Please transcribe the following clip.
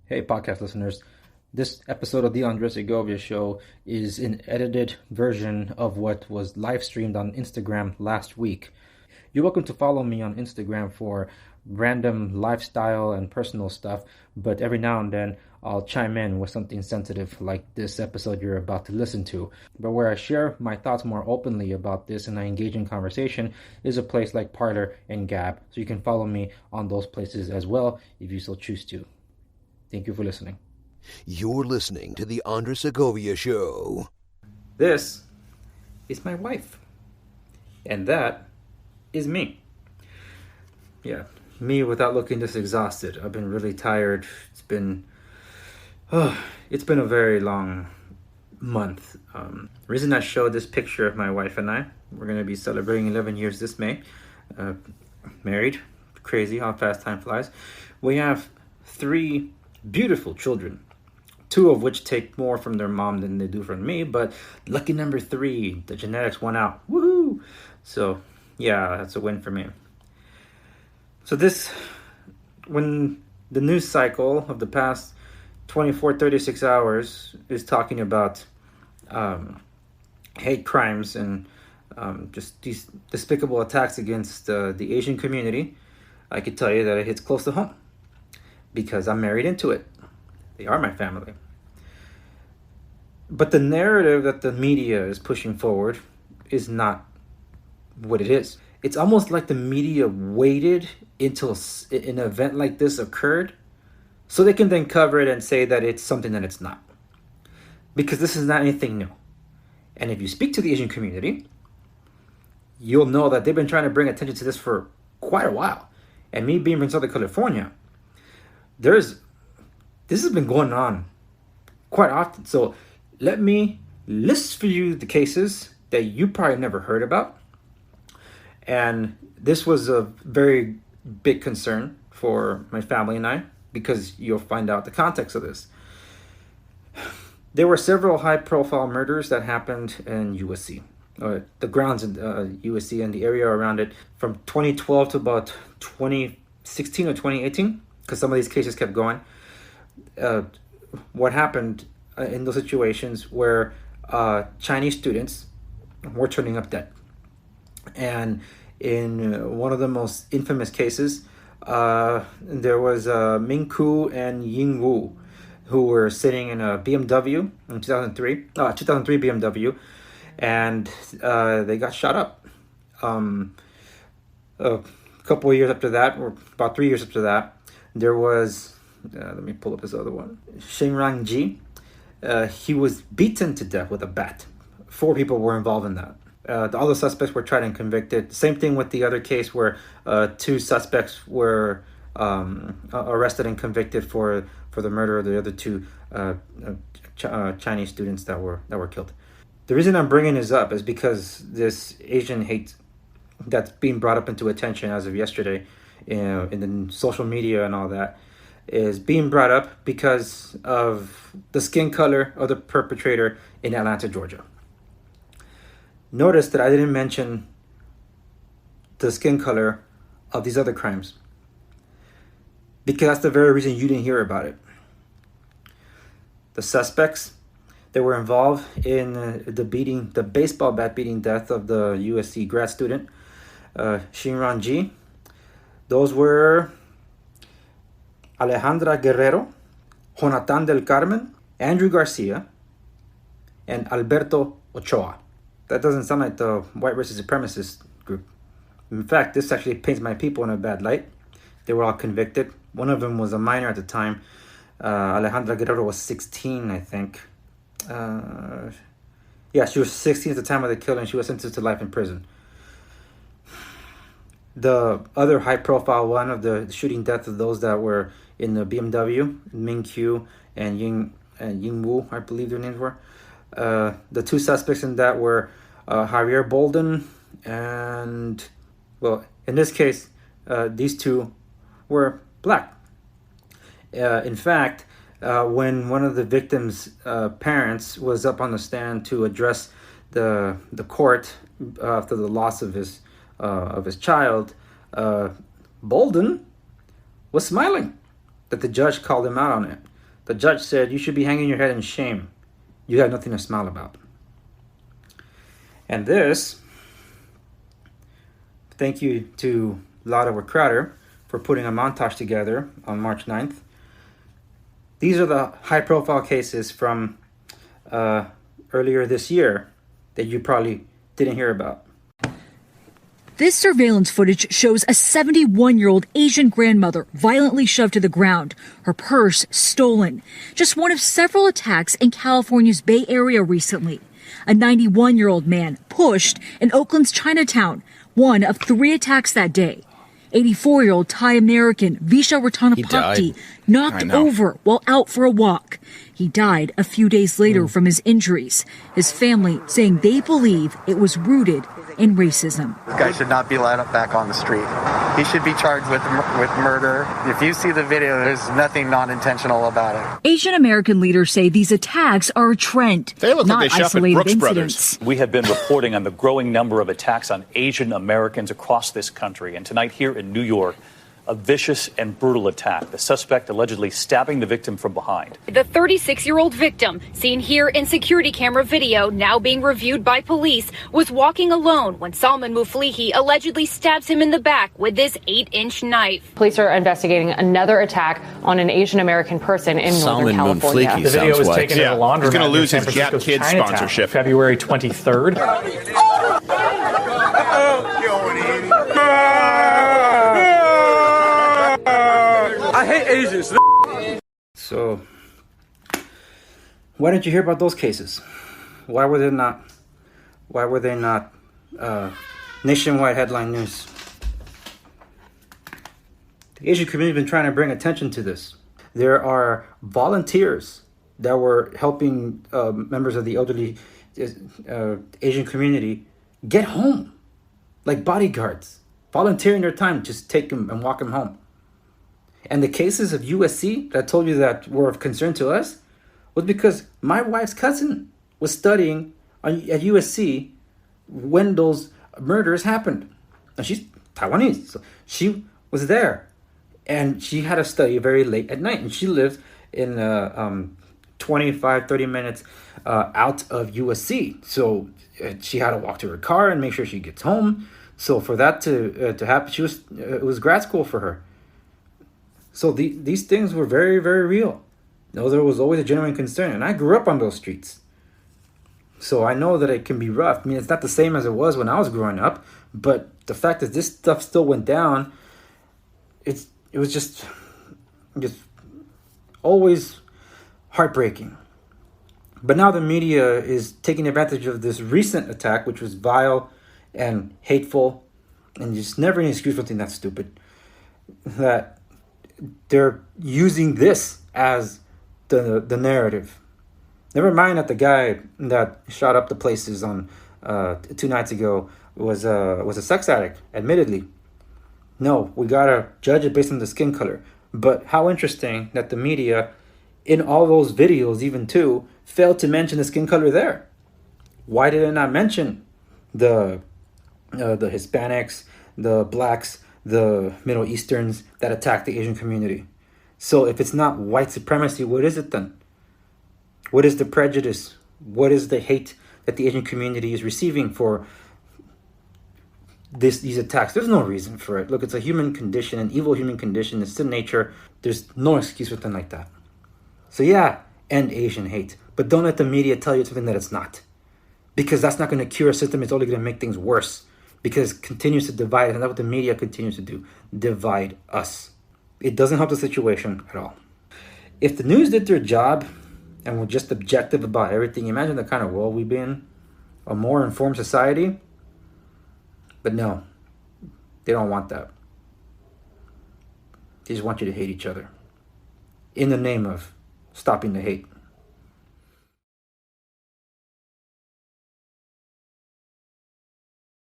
Hey, podcast listeners. This episode of the Andres Segovia Show is an edited version of what was live streamed on Instagram last week. You're welcome to follow me on Instagram for random lifestyle and personal stuff, but every now and then I'll chime in with something sensitive like this episode you're about to listen to. But where I share my thoughts more openly about this and I engage in conversation is a place like Parler and Gab, so you can follow me on those places as well if you so choose to. Thank you for listening. You're listening to The Andres Segovia Show. This is my wife. And that is me. Yeah, me without looking this exhausted. I've been really tired. It's been a very long month. The reason I showed this picture of my wife and I, we're going to be celebrating 11 years this May. Married. Crazy how fast time flies. We have 3 beautiful children, 2 of which take more from their mom than they do from me, but lucky number 3, the genetics won out. Woohoo! So yeah, that's a win for me. So when the news cycle of the past 36 hours is talking about hate crimes and just these despicable attacks against the Asian community, I could tell you that it hits close to home. Because I'm married into it. They are my family. But the narrative that the media is pushing forward is not what it is. It's almost like the media waited until an event like this occurred so they can then cover it and say that it's something that it's not. Because this is not anything new. And if you speak to the Asian community, you'll know that they've been trying to bring attention to this for quite a while. And me being from Southern California, this has been going on quite often. So let me list for you the cases that you probably never heard about. And this was a very big concern for my family and I, because you'll find out the context of this. There were several high-profile murders that happened in USC. The grounds in USC and the area around it from 2012 to about 2016 or 2018. Because some of these cases kept going. What happened in those situations where Chinese students were turning up dead. And in one of the most infamous cases, there was Ming Ku and Ying Wu, who were sitting in a BMW in 2003 BMW, and they got shot up. A couple of years after that, or about 3 years after that, there was, let me pull up this other one, Xinrang Ji. He was beaten to death with a bat. 4 people were involved in that. The other suspects were tried and convicted. Same thing with the other case where 2 suspects were arrested and convicted for the murder of the other 2 Chinese students that were killed. The reason I'm bringing this up is because this Asian hate that's being brought up into attention as of yesterday, in the social media and all that, is being brought up because of the skin color of the perpetrator in Atlanta, Georgia. Notice that I didn't mention the skin color of these other crimes, because that's the very reason you didn't hear about it. The suspects that were involved in the baseball bat beating death of the USC grad student, Xinran Ji, those were Alejandra Guerrero, Jonathan del Carmen, Andrew Garcia, and Alberto Ochoa. That doesn't sound like the white racist supremacist group. In fact, this actually paints my people in a bad light. They were all convicted. One of them was a minor at the time. Alejandra Guerrero was 16, I think. She was 16 at the time of the killing. She was sentenced to life in prison. The other high-profile one of the shooting death of those that were in the BMW, Ming Q and Ying Wu, I believe their names were. The 2 suspects in that were Javier Bolden and, well, in this case, these 2 were black. In fact, when one of the victims' parents was up on the stand to address the court after the loss of his child, Bolden was smiling that the judge called him out on it. The judge said, you should be hanging your head in shame. You have nothing to smile about. And this, thank you to Lada Crowder for putting a montage together on March 9th. These are the high-profile cases from earlier this year that you probably didn't hear about. This surveillance footage shows a 71-year-old Asian grandmother violently shoved to the ground, her purse stolen. Just one of several attacks in California's Bay Area recently. A 91-year-old man pushed in Oakland's Chinatown, one of 3 attacks that day. 84-year-old Thai American Visha Ratanapakdi knocked over while out for a walk. He died a few days later from his injuries. His family saying they believe it was rooted in racism. This guy should not be let back on the street. He should be charged with murder. If you see the video, there's nothing non-intentional about it. Asian American leaders say these attacks are a trend, they look not like they isolated Brooks incidents. Brothers. We have been reporting on the growing number of attacks on Asian Americans across this country. And tonight here in New York, a vicious and brutal attack. The suspect allegedly stabbing the victim from behind. The 36-year-old victim, seen here in security camera video, now being reviewed by police, was walking alone when Salman Muflihi allegedly stabs him in the back with this 8-inch knife. Police are investigating another attack on an Asian American person in Northern California. The video was taken at a laundromat. He's going to lose in his San Gap Francisco's Kids Chinatown, sponsorship. February 23rd. I hate Asians. So, why didn't you hear about those cases? Why were they not nationwide headline news? The Asian community has been trying to bring attention to this. There are volunteers that were helping members of the elderly Asian community get home, like bodyguards, volunteering their time, just take them and walk them home. And the cases of USC that I told you that were of concern to us was because my wife's cousin was studying at USC when those murders happened. And she's Taiwanese, so she was there. And she had to study very late at night. And she lives in 25, 30 minutes out of USC. So she had to walk to her car and make sure she gets home. So for that to happen, it was grad school for her. So these things were very, very real. There was always a genuine concern. And I grew up on those streets. So I know that it can be rough. I mean, it's not the same as it was when I was growing up. But the fact that this stuff still went down, it was just always heartbreaking. But now the media is taking advantage of this recent attack, which was vile and hateful. And just never an excuse for something that's stupid. That they're using this as the narrative. Never mind that the guy that shot up the places on 2 nights ago was a sex addict, admittedly. No, we gotta judge it based on the skin color. But how interesting that the media, in all those videos even too, failed to mention the skin color there. Why did it not mention the Hispanics, the blacks, the Middle Easterns that attack the Asian community? So if it's not white supremacy, what is it then? What is the prejudice? What is the hate that the Asian community is receiving for these attacks? There's no reason for it. Look, it's a human condition, an evil human condition. It's in nature. There's no excuse for something like that. So yeah, end Asian hate. But don't let the media tell you something that it's not. Because that's not going to cure a system. It's only going to make things worse. Because it continues to divide, and that's what the media continues to do. Divide us. It doesn't help the situation at all. If the news did their job and were just objective about everything, imagine the kind of world we'd be in. A more informed society. But no, they don't want that. They just want you to hate each other. In the name of stopping the hate.